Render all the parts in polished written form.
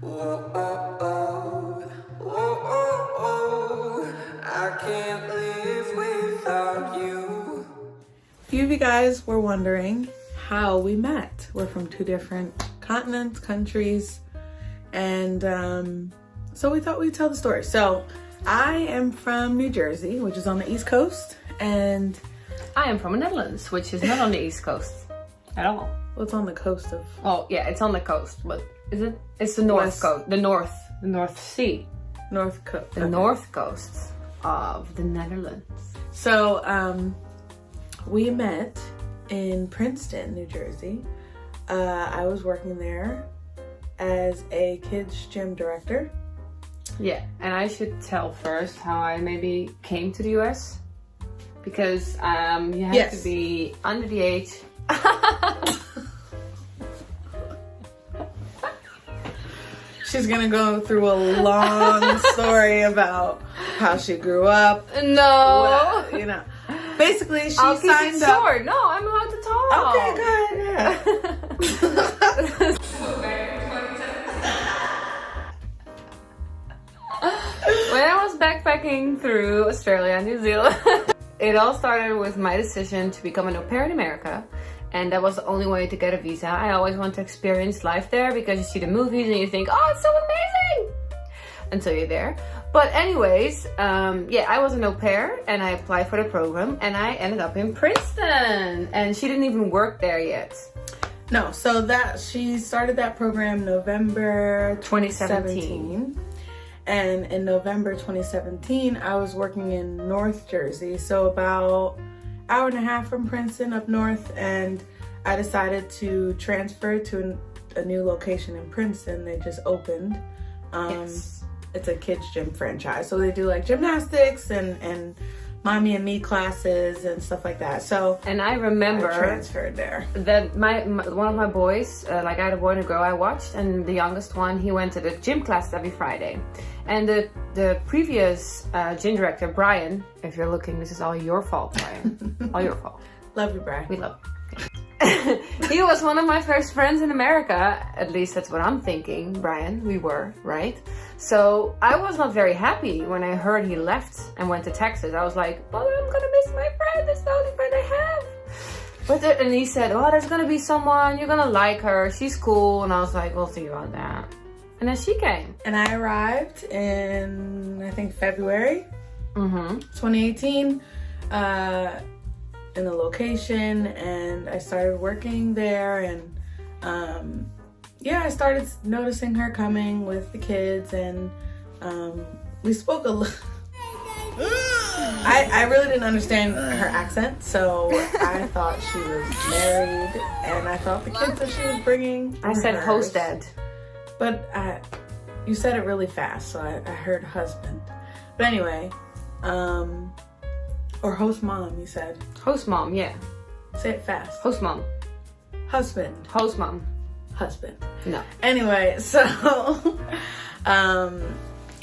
Oh, oh, oh, oh, oh, oh. I can't live without you. A few of you guys were wondering how we met. We're from two different continents, countries, and so we thought we'd tell the story. So I am from New Jersey, which is on the East Coast, and I am from the Netherlands, which is not on the East Coast at all. well, it's on the coast of... Oh, yeah, it's on the coast, but is it? It's the North Coast, the North Sea. North Coast. The North Coast of the Netherlands. So we met in Princeton, New Jersey. I was working there as a kids gym director. Yeah, and I should tell first how I maybe came to the US. Because you have to be under the age. She's gonna go through a long story about how she grew up. No. What, you know. Basically, she I'll keep signed it up. short. No, I'm allowed to talk. Okay, go ahead. Yeah. When I was backpacking through Australia and New Zealand, it all started with my decision to become an au pair in America. And that was the only way to get a visa. I always want to experience life there because you see the movies and you think, oh, it's so amazing, until you're there. But anyways, I was an au pair and I applied for the program and I ended up in Princeton. And she didn't even work there yet. No, so that she started that program November 2017. And in November 2017, I was working in North Jersey, so about hour and a half from Princeton up north, and I decided to transfer to a new location in Princeton. They just opened. It's a kids gym franchise, so they do like gymnastics and mommy and me classes and stuff like that. So and I remember I transferred there. That one of my boys, like I had a boy and a girl I watched, and the youngest one, he went to the gym class every Friday. And the previous gym director, Brian, if you're looking, this is all your fault, Brian. All your fault. Love you, Brian. We love you. He was one of my first friends in America. At least that's what I'm thinking, Brian. We were, right? So I was not very happy when I heard he left and went to Texas. I was like, but I'm gonna miss my friend. That's the only friend I have. And he said, oh, there's gonna be someone, you're gonna like her, she's cool. And I was like, we'll think about that. And then she came. And I arrived in, I think, February 2018 in the location, and I started working there, and I started noticing her coming with the kids, and we spoke a little. I really didn't understand her accent, so I thought she was married, and I thought the kids that she was bringing I said host dad. But you said it really fast, so I heard husband. But anyway, or host mom, you said. Host mom, yeah. Say it fast. Host mom. Husband. Host mom. Husband. No. Anyway, so,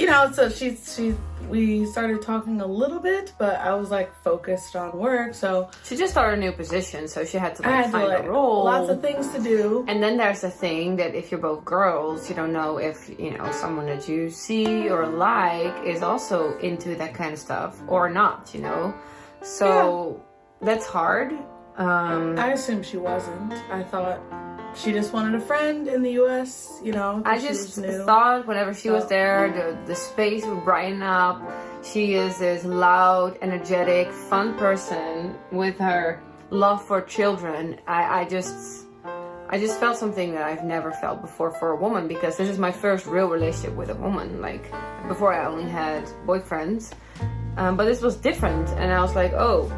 so we started talking a little bit, but I was like focused on work, so. She just started a new position, so she had to find a role. Lots of things to do. And then there's the thing that if you're both girls, you don't know if, someone that you see or like is also into that kind of stuff or not, So that's hard. I assumed she wasn't. I thought she just wanted a friend in the US, I just thought whenever she was there, the space would brighten up. She is this loud, energetic, fun person with her love for children. I just felt something that I've never felt before for a woman, because this is my first real relationship with a woman. Like, before I only had boyfriends, but this was different, and I was like, oh,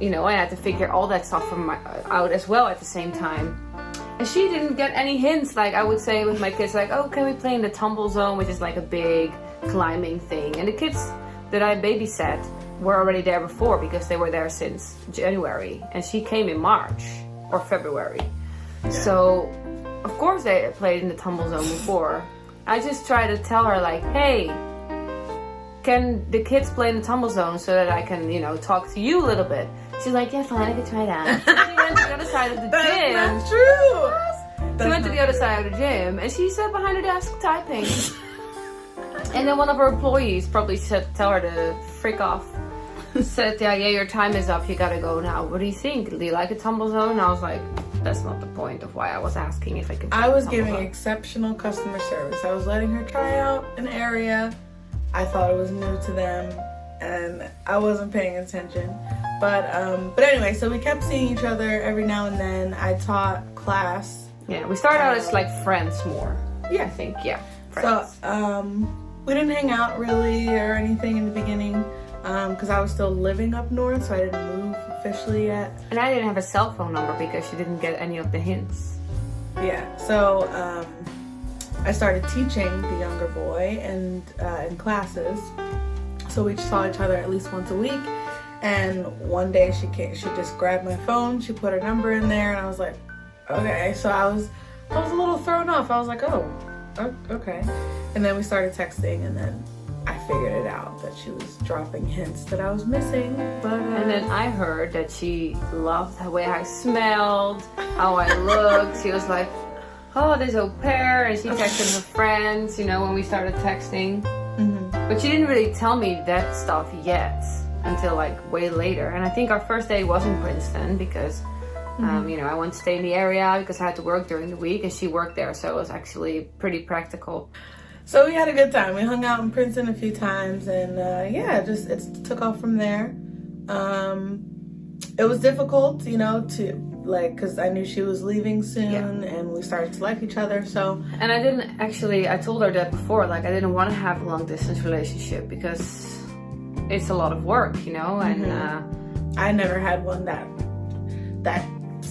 I had to figure all that stuff out as well at the same time. And she didn't get any hints, like I would say with my kids, like, oh, can we play in the tumble zone, which is like a big climbing thing. And the kids that I babysat were already there before, because they were there since January. And she came in March or February. Yeah. So, of course they played in the tumble zone before. I just tried to tell her, like, hey, can the kids play in the tumble zone so that I can, talk to you a little bit? She's like, yeah, fine, I can try that. So she went to the other side of the gym. That's not true. She went to the other side of the gym and she sat behind her desk typing. And then one of her employees probably said, tell her to freak off. Said, yeah, your time is up. You gotta go now. What do you think? Do you like a tumble zone? And I was like, that's not the point of why I was asking if I could. I was giving exceptional customer service. I was letting her try out an area. I thought it was new to them, and I wasn't paying attention. But anyway, so we kept seeing each other every now and then. I taught class. Yeah, we started out as like friends more. Yeah, I think friends. So we didn't hang out really or anything in the beginning. Because I was still living up north, so I didn't move officially yet. And I didn't have a cell phone number because she didn't get any of the hints. Yeah, so I started teaching the younger boy and in classes. So we saw each other at least once a week. And one day she just grabbed my phone, she put her number in there, and I was like, okay. So I was a little thrown off. I was like, oh, okay. And then we started texting, and then I figured it out that she was dropping hints that I was missing. But and then I heard that she loved the way I smelled, how I looked. She was like, oh, this au pair. And she texted her friends, when we started texting. Mm-hmm. But she didn't really tell me that stuff yet until like way later. And I think our first day was in Princeton because, I wanted to stay in the area because I had to work during the week and she worked there. So it was actually pretty practical. So we had a good time. We hung out in Princeton a few times, and it took off from there. It was difficult, because I knew she was leaving soon, and we started to like each other. So, and I told her that before. Like, I didn't want to have a long distance relationship because it's a lot of work, And I never had one that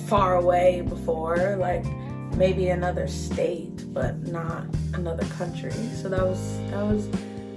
far away before, like maybe another state, but not another country. So it was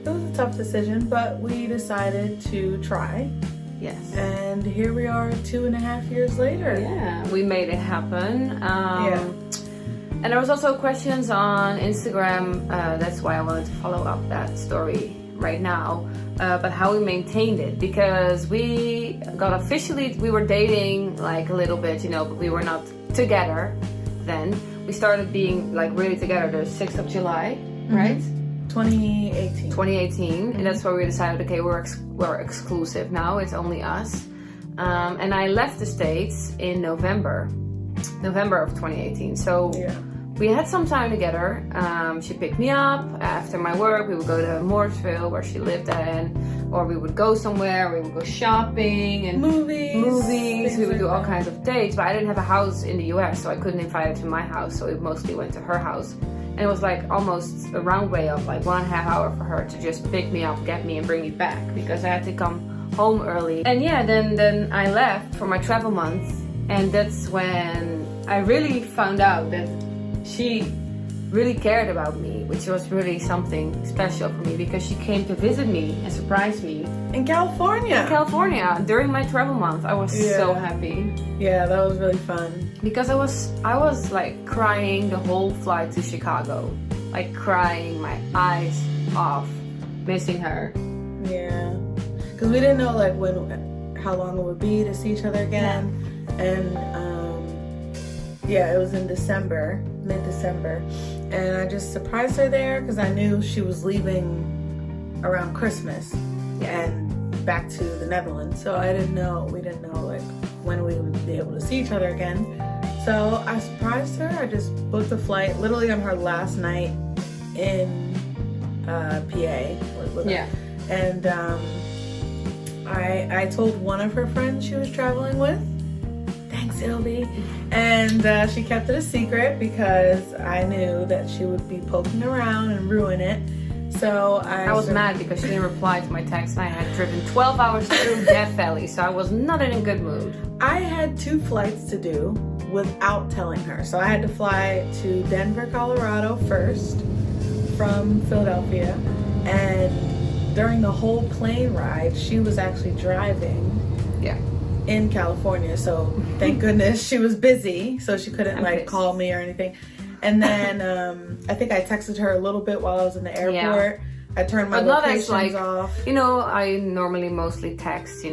a tough decision, but we decided to try. Yes. And here we are 2.5 years later. Yeah, we made it happen. And there was also questions on Instagram. That's why I wanted to follow up that story right now. But how we maintained it, because we were dating like a little bit, but we were not together then. We started being like really together the 6th of July, right? 2018. 2018, and that's where we decided, okay, we're exclusive now. It's only us. And I left the States in November of 2018. So we had some time together. She picked me up after my work. We would go to Mooresville, where she lived at, or we would go somewhere. We would go shopping and movies. We would do all kinds of dates. But I didn't have a house in the US, so I couldn't invite her to my house. So we mostly went to her house. And it was like almost a round way of like 1.5 hours for her to just pick me up, get me, and bring me back, because I had to come home early. And then I left for my travel month, and that's when I really found out that she really cared about me, which was really something special for me, because she came to visit me and surprise me in California during my travel month. I was so happy. Yeah, that was really fun, because I was like crying the whole flight to Chicago, like crying my eyes off, missing her. Yeah, because we didn't know like how long it would be to see each other again. And it was in December, mid-December, and I just surprised her there because I knew she was leaving around Christmas and back to the Netherlands. So we didn't know like when we would be able to see each other again. So I surprised her. I just booked a flight literally on her last night in PA. And I told one of her friends she was traveling with. Thanks, Ilby. And she kept it a secret because I knew that she would be poking around and ruin it. So I was mad because she didn't reply to my text, and I had driven 12 hours through Death Valley, so I was not in a good mood. I had 2 flights to do without telling her. So I had to fly to Denver, Colorado first from Philadelphia, and during the whole plane ride, she was actually driving. In California, so thank goodness she was busy, so she couldn't call me or anything. And then I think I texted her a little bit while I was in the airport. I turned my locations off. I normally mostly text,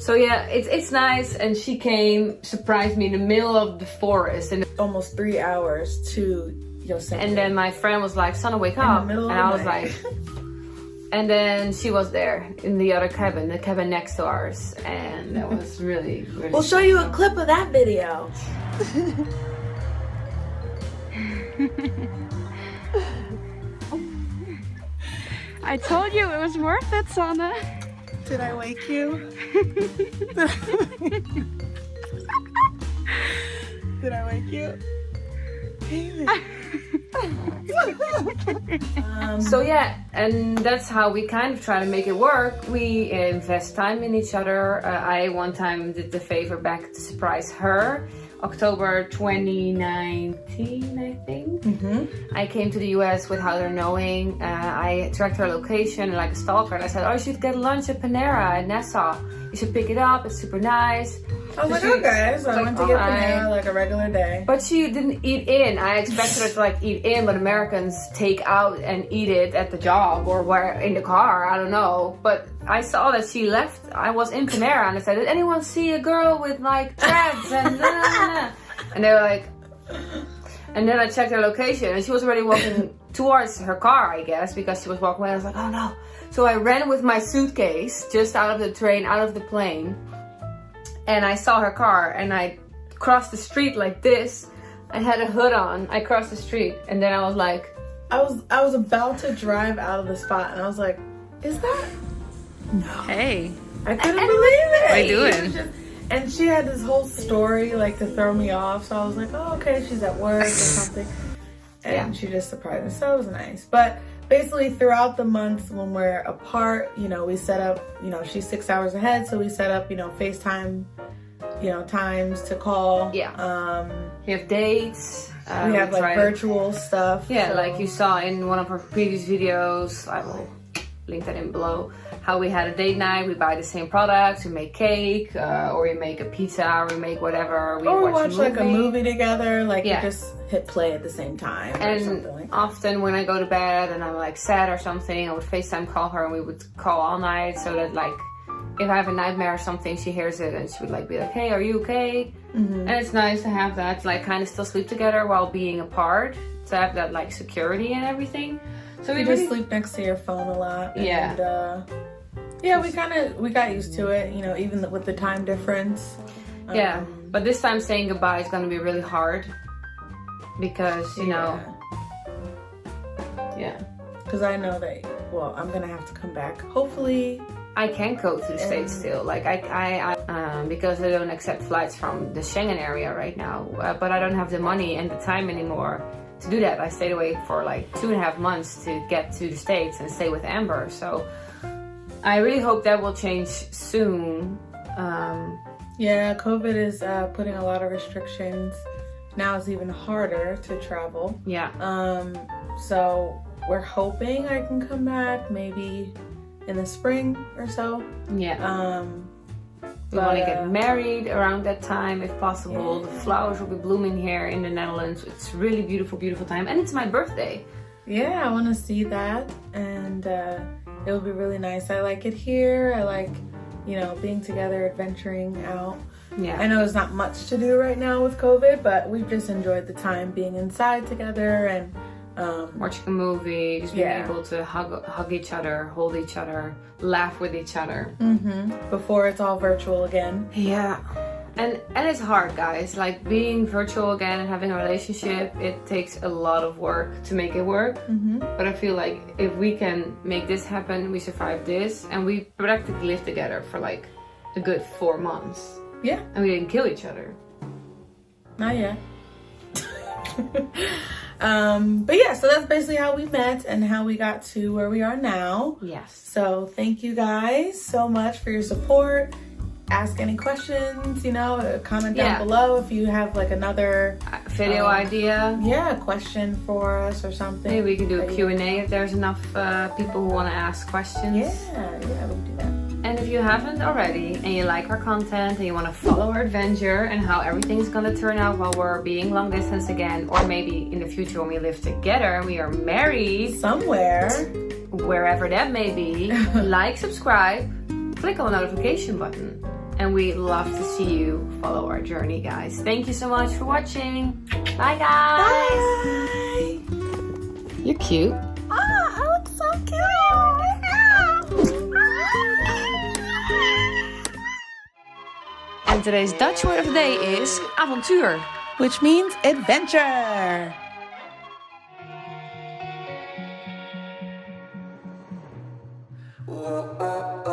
So yeah, it's nice. And she came, surprised me in the middle of the forest, and almost 3 hours to Yosemite. And then my friend was like, "Sanne, wake in up!" the middle And of I the was night. like, and then she was there in the other cabin, the cabin next to ours, and that was really, really. We'll show you a clip of that video. I told you it was worth it, Sanne. Did I wake you? Did I wake you? So yeah, and that's how we kind of try to make it work. We invest time in each other. I one time did the favor back to surprise her. October 2019, I think. I came to the US without her knowing. I tracked her location like a stalker, and I said, "Oh, you should get lunch at Panera in Nassau. You should pick it up. It's super nice." I was like, okay, so I went to get Panera like a regular day. But she didn't eat in. I expected her to like eat in, but Americans take out and eat it at the job or where in the car. I don't know. But I saw that she left. I was in Panera and I said, "Did anyone see a girl with like dreads?" And they were like, and then I checked her location and she was already walking towards her car, I guess, because she was walking away. I was like, "Oh no." So I ran with my suitcase just out of the train, out of the plane. And I saw her car and I crossed the street like this. I had a hood on. I crossed the street and then I was like, I was about to drive out of the spot and I was like, "Is that?" No. Hey, I couldn't believe it. what are you doing? And she had this whole story like to throw me off. So I was like, "Oh, okay, she's at work or something." And she just surprised me. So it was nice. But basically throughout the months when we're apart, we set up, she's 6 hours ahead. So we set up, FaceTime, times to call. Yeah. We have dates. We have like virtual stuff. Yeah, so. like you saw in one of our previous videos. I will link that in below. How we had a date night. We buy the same products. We make cake, or we make a pizza, or we make whatever. We watch like a movie together. Like Yeah. you just hit play at the same time. Or And something like that. often when I go to bed and I'm like sad or something, I would FaceTime call her and we would call all night so that like if I have a nightmare or something, she hears it and she would like be like, "Hey, are you okay?" And it's nice to have that, to, like kind of still sleep together while being apart, to have that like security and everything. So you just sleep next to your phone a lot. Yeah. And, yeah, we got used to it, even with the time difference. Yeah, but this time saying goodbye is going to be really hard because, yeah. Because I know that, I'm going to have to come back. Hopefully. I can't go to the States still. Like, I because they don't accept flights from the Schengen area right now. But I don't have the money and the time anymore to do that. I stayed away for like 2.5 months to get to the States and stay with Amber. So I really hope that will change soon. Yeah, COVID is putting a lot of restrictions. Now it's even harder to travel. Yeah. So we're hoping I can come back maybe in the spring or so. Yeah. We want to get married around that time if possible. Yeah. The flowers will be blooming here in the Netherlands. It's really beautiful, beautiful time. And it's my birthday. Yeah, I want to see that. And it will be really nice. I like it here. I like, being together, adventuring out. Yeah. I know there's not much to do right now with COVID, but we've just enjoyed the time being inside together and watching a movie, just being able to hug each other, hold each other, laugh with each other. Before it's all virtual again. Yeah. And it's hard, guys. Like being virtual again and having a relationship, it takes a lot of work to make it work. But I feel like if we can make this happen, we survive this, and we practically lived together for like a good 4 months. Yeah. And we didn't kill each other. Not yet. But yeah, so that's basically how we met and how we got to where we are now. Yes. So thank you guys so much for your support. Ask any questions, comment down below if you have like another video idea. Yeah, question for us or something. Maybe we can do a Q&A if there's enough people who want to ask questions. Yeah, we can do that. And if you haven't already and you like our content and you want to follow our adventure and how everything's going to turn out while we're being long distance again, or maybe in the future when we live together and we are married somewhere, wherever that may be, like, subscribe, click on the notification button, and we love to see you follow our journey, guys. Thank you so much for watching. Bye, guys. Bye. You're cute. Oh, I look so cute. And today's Dutch word of the day is avontuur, which means adventure. Whoa, oh, oh.